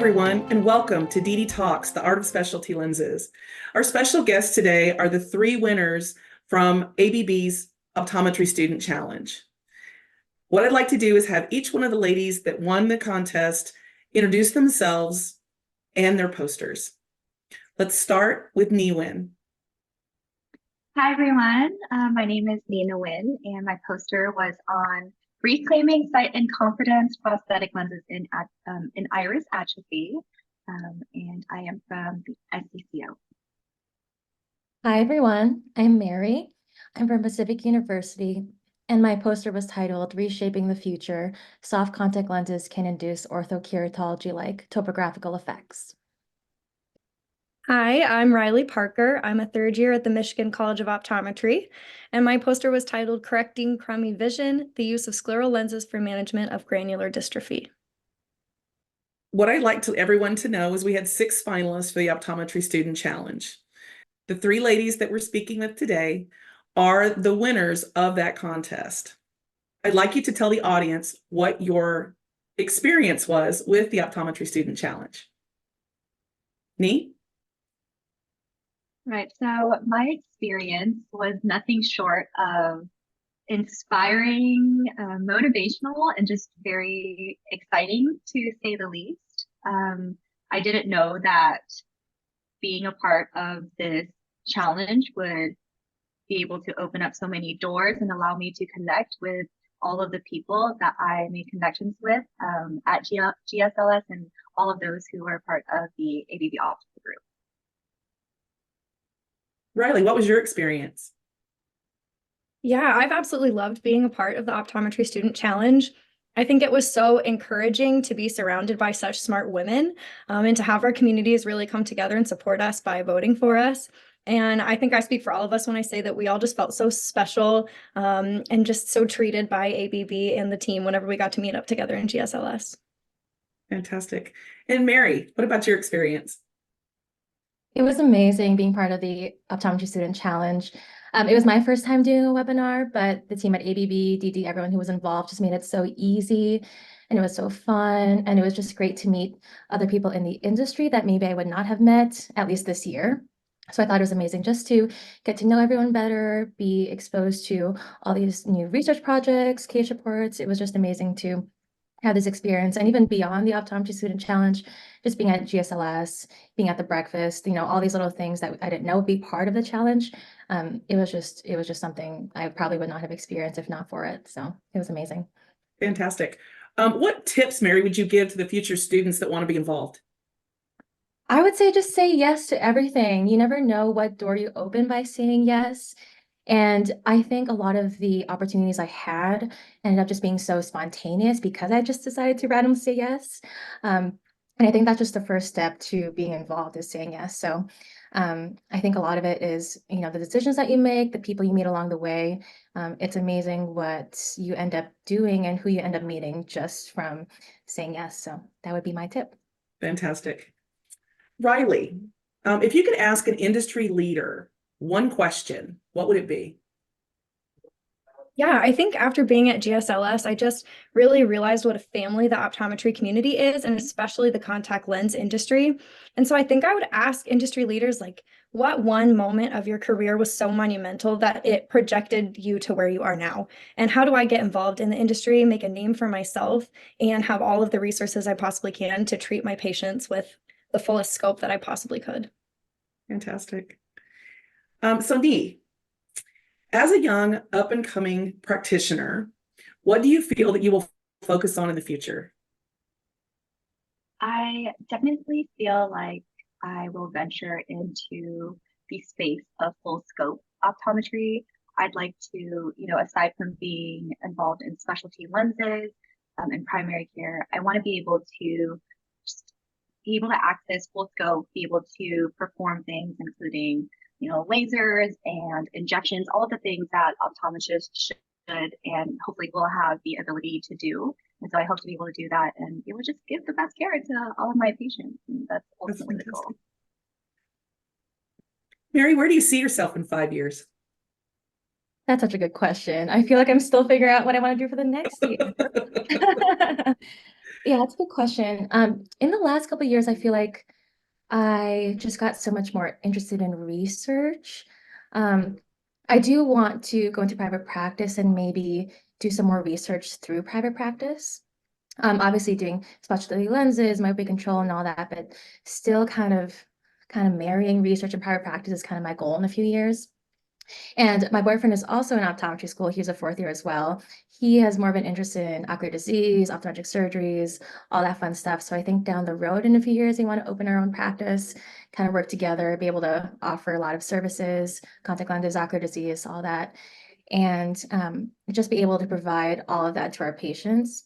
everyone, and welcome to Dede Talks, the Art of Specialty Lenses. Our special guests today are the three winners from ABB's Optometry Student Challenge. What I'd like to do is have each one of the ladies that won the contest introduce themselves and their posters. Let's start with Niwin. Hi, everyone. My name is Nina Nguyen, and my poster was on reclaiming sight and confidence prosthetic lenses in iris atrophy, and I am from the SCCO. Hi, everyone. I'm Mary. I'm from Pacific University, and my poster was titled Reshaping the Future, Soft Contact Lenses Can Induce Orthokeratology-like Topographical Effects. Hi, I'm Riley Parker. I'm a third year at the Michigan College of Optometry, and my poster was titled Correcting Crummy Vision, the Use of Scleral Lenses for Management of Granular Dystrophy. What I'd like everyone to know is we had 6 finalists for the Optometry Student Challenge. The 3 ladies that we're speaking with today are the winners of that contest. I'd like you to tell the audience what your experience was with the Optometry Student Challenge. Nee? Right. So my experience was nothing short of inspiring, motivational, and just very exciting, to say the least. I didn't know that being a part of this challenge would be able to open up so many doors and allow me to connect with all of the people that I made connections with at GSLS and all of those who are part of the ABB Optical Group. Riley, what was your experience? Yeah, I've absolutely loved being a part of the Optometry Student Challenge. I think it was so encouraging to be surrounded by such smart women and to have our communities really come together and support us by voting for us. And I think I speak for all of us when I say that we all just felt so special and just so treated by ABB and the team whenever we got to meet up together in GSLS. Fantastic. And Mary, what about your experience? It was amazing being part of the Optometry Student Challenge. It was my first time doing a webinar, but the team at ABB, Dede, everyone who was involved just made it so easy, and it was so fun, and it was just great to meet other people in the industry that maybe I would not have met, at least this year. So I thought it was amazing just to get to know everyone better, be exposed to all these new research projects, case reports. It was just amazing to have this experience, and even beyond the Optometry Student Challenge, just being at GSLS, being at the breakfast, all these little things that I didn't know would be part of the challenge. It was just something I probably would not have experienced if not for it. So it was amazing. Fantastic. What tips, Mary, would you give to the future students that want to be involved? I would say just say yes to everything. You never know what door you open by saying yes. And I think a lot of the opportunities I had ended up just being so spontaneous because I just decided to randomly say yes. And I think that's just the first step to being involved, is saying yes. So I think a lot of it is, the decisions that you make, the people you meet along the way. It's amazing what you end up doing and who you end up meeting just from saying yes. So that would be my tip. Fantastic. Riley, if you could ask an industry leader one question, what would it be? Yeah, I think after being at GSLS, I just really realized what a family the optometry community is, and especially the contact lens industry. And so I think I would ask industry leaders, like, what one moment of your career was so monumental that it projected you to where you are now? And how do I get involved in the industry, make a name for myself, and have all of the resources I possibly can to treat my patients with the fullest scope that I possibly could? Fantastic. So Dee, as a young up-and-coming practitioner, what do you feel that you will focus on in the future? I definitely feel like I will venture into the space of full scope optometry. I'd like to, aside from being involved in specialty lenses and primary care, I want to be able to just be able to access full scope, be able to perform things including, lasers and injections, all of the things that optometrists should and hopefully will have the ability to do. And so I hope to be able to do that and it would just give the best care to all of my patients. And that's ultimately the goal. Mary, where do you see yourself in 5 years? That's such a good question. I feel like I'm still figuring out what I want to do for the next year. Yeah, that's a good question. In the last couple of years, I feel like I just got so much more interested in research. Um, I do want to go into private practice and maybe do some more research through private practice. Obviously doing specialty lenses, myopia control and all that, but still kind of marrying research and private practice is kind of my goal in a few years. And my boyfriend is also in optometry school. He's a fourth year as well. He has more of an interest in ocular disease, optometric surgeries, all that fun stuff. So I think down the road in a few years, we want to open our own practice, kind of work together, be able to offer a lot of services, contact lenses, ocular disease, all that, and just be able to provide all of that to our patients.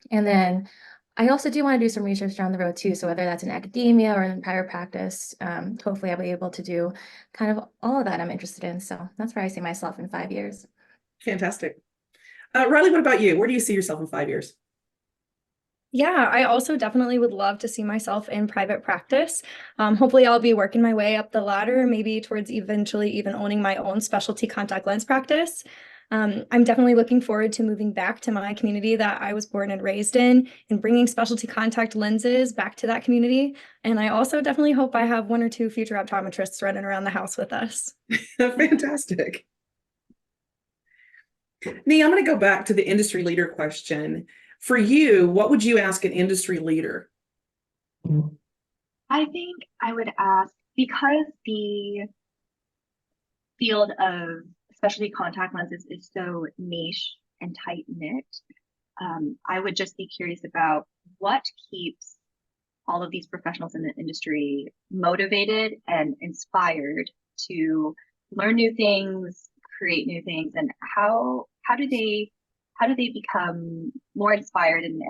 And then I also do want to do some research down the road too. So whether that's in academia or in private practice, hopefully I'll be able to do kind of all of that I'm interested in. So that's where I see myself in 5 years. Fantastic. Riley, what about you? Where do you see yourself in 5 years? Yeah, I also definitely would love to see myself in private practice. Hopefully, I'll be working my way up the ladder, maybe towards eventually even owning my own specialty contact lens practice. I'm definitely looking forward to moving back to my community that I was born and raised in and bringing specialty contact lenses back to that community. And I also definitely hope I have one or two future optometrists running around the house with us. Fantastic. Nee, I'm going to go back to the industry leader question. For you, what would you ask an industry leader? I think I would ask, because the field of specialty contact lenses is so niche and tight knit, I would just be curious about what keeps all of these professionals in the industry motivated and inspired to learn new things, create new things, and how do they become more inspired and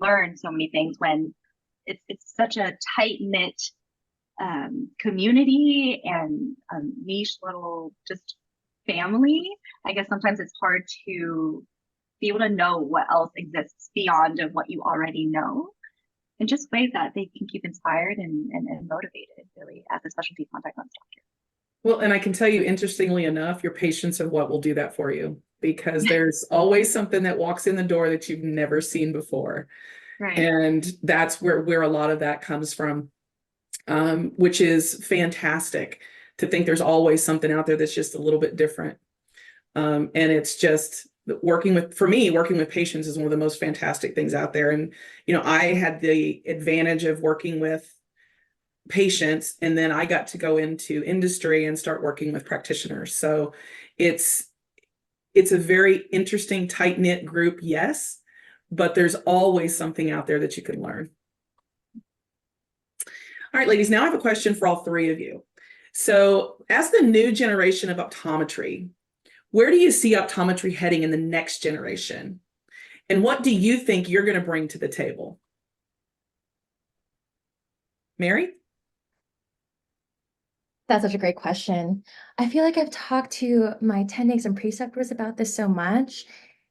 learn so many things when it's such a tight knit community and niche little just family. I guess sometimes it's hard to be able to know what else exists beyond of what you already know, and just ways that they can keep inspired and motivated really as a specialty contact lens doctor. Well, and I can tell you, interestingly enough, your patients are what will do that for you, because there's always something that walks in the door that you've never seen before. Right. And that's where a lot of that comes from, which is fantastic to think there's always something out there that's just a little bit different. And it's just working with patients is one of the most fantastic things out there. And, I had the advantage of working with patients, and then I got to go into industry and start working with practitioners. So it's a very interesting, tight-knit group, yes, but there's always something out there that you can learn. All right, ladies, now I have a question for all three of you. So as the new generation of optometry, where do you see optometry heading in the next generation? And what do you think you're going to bring to the table? Mary? That's such a great question. I feel like I've talked to my attendings and preceptors about this so much.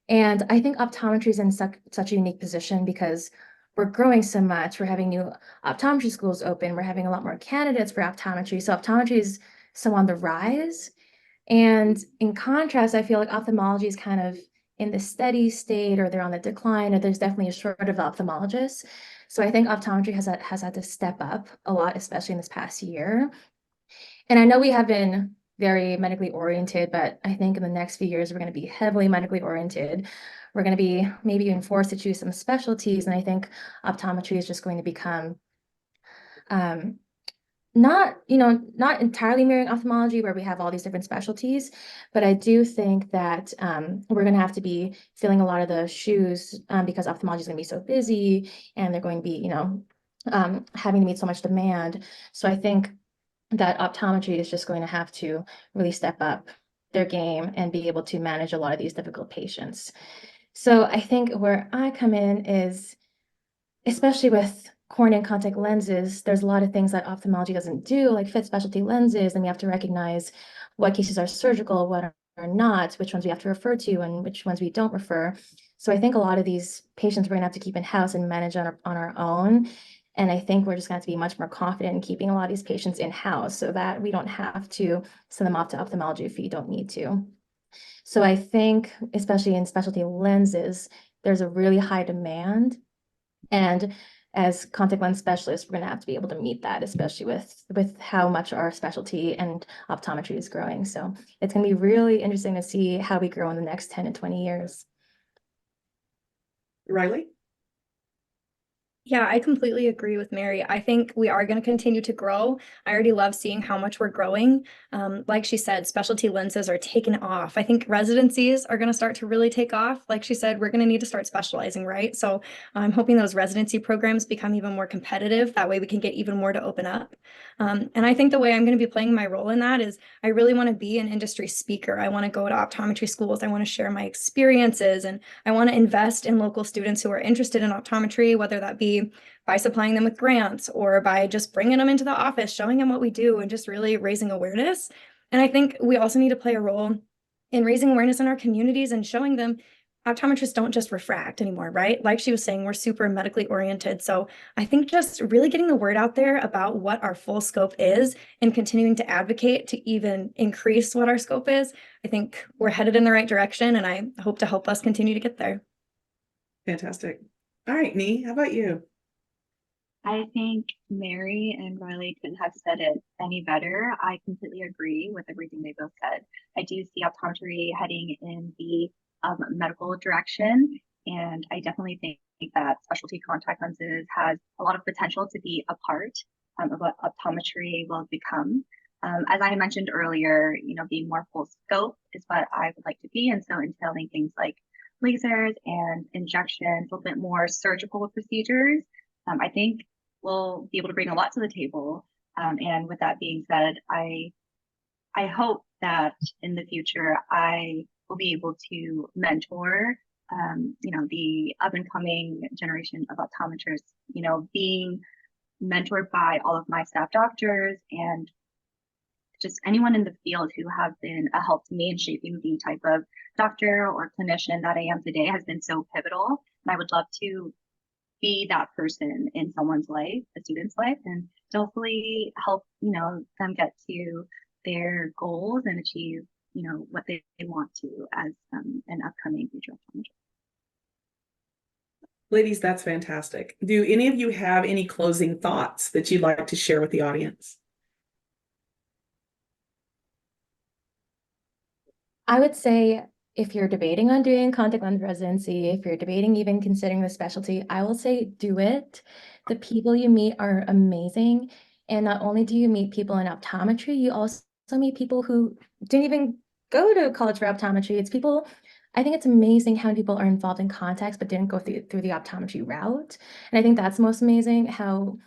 And I think optometry is in such a unique position because we're growing so much. We're having new optometry schools open. We're having a lot more candidates for optometry. So optometry is so on the rise. And in contrast, I feel like ophthalmology is kind of in the steady state, or they're on the decline, or there's definitely a shortage of ophthalmologists. So I think optometry has had to step up a lot, especially in this past year. And I know we have been very medically oriented, but I think in the next few years, we're going to be heavily medically oriented. We're going to be maybe even forced to choose some specialties. And I think optometry is just going to become not entirely mirroring ophthalmology where we have all these different specialties, but I do think that we're going to have to be filling a lot of the shoes because ophthalmology is going to be so busy and they're going to be, having to meet so much demand. So I think that optometry is just going to have to really step up their game and be able to manage a lot of these difficult patients. So I think where I come in is, especially with cornea and contact lenses, there's a lot of things that ophthalmology doesn't do, like fit specialty lenses, and we have to recognize what cases are surgical, what are not, which ones we have to refer to, and which ones we don't refer. So I think a lot of these patients we're going to have to keep in-house and manage on our own. And I think we're just going to have to be much more confident in keeping a lot of these patients in-house so that we don't have to send them off to ophthalmology if you don't need to. So I think, especially in specialty lenses, there's a really high demand. And as contact lens specialists, we're going to have to be able to meet that, especially with how much our specialty and optometry is growing. So it's going to be really interesting to see how we grow in the next 10 to 20 years. Riley? Yeah, I completely agree with Mary. I think we are going to continue to grow. I already love seeing how much we're growing. Like she said, specialty lenses are taking off. I think residencies are going to start to really take off. Like she said, we're going to need to start specializing, right? So I'm hoping those residency programs become even more competitive. That way we can get even more to open up. And I think the way I'm going to be playing my role in that is I really want to be an industry speaker. I want to go to optometry schools. I want to share my experiences, and I want to invest in local students who are interested in optometry, whether that be by supplying them with grants or by just bringing them into the office, showing them what we do, and just really raising awareness. And I think we also need to play a role in raising awareness in our communities and showing them optometrists don't just refract anymore, right? Like she was saying, we're super medically oriented. So I think just really getting the word out there about what our full scope is and continuing to advocate to even increase what our scope is, I think we're headed in the right direction, and I hope to help us continue to get there. Fantastic. All right, Nee, how about you? I think Mary and Riley couldn't have said it any better. I completely agree with everything they both said. I do see optometry heading in the medical direction, and I definitely think that specialty contact lenses has a lot of potential to be a part of what optometry will become. As I mentioned earlier, being more full scope is what I would like to be, and so entailing things like lasers and injections, a little bit more surgical procedures. I think we'll be able to bring a lot to the table. And with that being said, I hope that in the future I will be able to mentor, the up and coming generation of optometrists. Being mentored by all of my staff doctors and just anyone in the field who have been a help to me in shaping the type of doctor or clinician that I am today has been so pivotal. And I would love to be that person in someone's life, a student's life, and to hopefully help, them get to their goals and achieve, what they want to as an upcoming future optometrist. Ladies, that's fantastic. Do any of you have any closing thoughts that you'd like to share with the audience? I would say if you're debating on doing contact lens residency, if you're debating even considering the specialty, I will say do it. The people you meet are amazing. And not only do you meet people in optometry, you also meet people who didn't even go to college for optometry. It's people, I think it's amazing how many people are involved in contacts but didn't go through the optometry route. And I think that's most amazing, how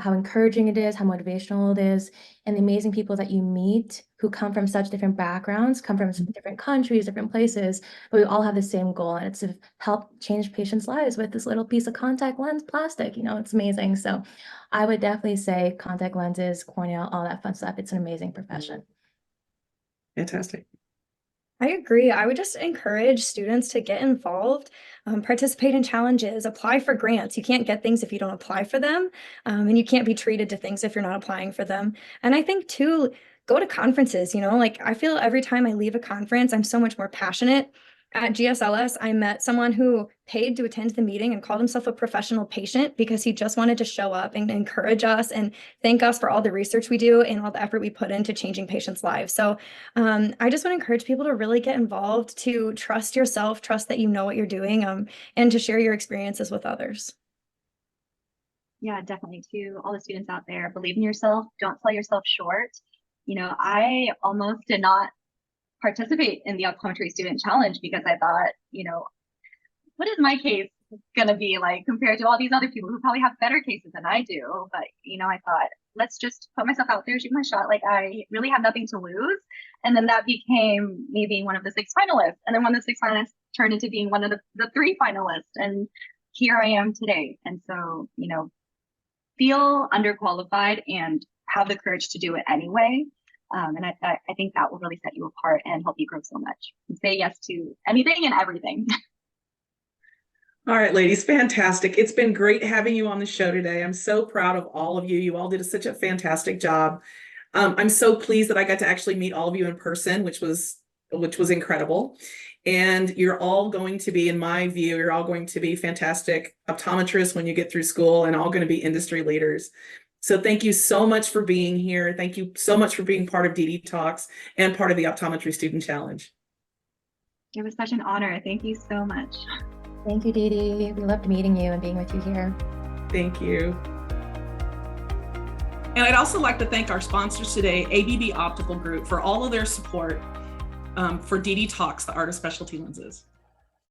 encouraging it is, how motivational it is, and the amazing people that you meet who come from such different backgrounds, come from different countries, different places, but we all have the same goal, and it's to help change patients' lives with this little piece of contact lens plastic. It's amazing. So I would definitely say contact lenses, cornea, all that fun stuff. It's an amazing profession. Fantastic. I agree. I would just encourage students to get involved, participate in challenges, apply for grants. You can't get things if you don't apply for them, and you can't be treated to things if you're not applying for them. And I think too, go to conferences, like I feel every time I leave a conference, I'm so much more passionate. At GSLS, I met someone who paid to attend the meeting and called himself a professional patient because he just wanted to show up and encourage us and thank us for all the research we do and all the effort we put into changing patients' lives. So I just want to encourage people to really get involved, to trust yourself, trust that you know what you're doing, and to share your experiences with others. Yeah, definitely. To all the students out there, believe in yourself. Don't sell yourself short. I almost did not participate in the optometry student challenge because I thought, what is my case going to be like compared to all these other people who probably have better cases than I do? But, I thought, let's just put myself out there, shoot my shot. Like I really have nothing to lose. And then that became me being one of the 6 finalists. And then one of the 6 finalists turned into being one of the 3 finalists. And here I am today. And so, feel underqualified and have the courage to do it anyway. And I think that will really set you apart and help you grow so much. And say yes to anything and everything. All right, ladies, fantastic. It's been great having you on the show today. I'm so proud of all of you. You all did such a fantastic job. I'm so pleased that I got to actually meet all of you in person, which was incredible. And you're all going to be, in my view, you're all going to be fantastic optometrists when you get through school, and all going to be industry leaders. So thank you so much for being here. Thank you so much for being part of Dede Talks and part of the Optometry Student Challenge. It was such an honor. Thank you so much. Thank you, Dede. We loved meeting you and being with you here. Thank you. And I'd also like to thank our sponsors today, ABB Optical Group, for all of their support for Dede Talks, the Art of Specialty Lenses.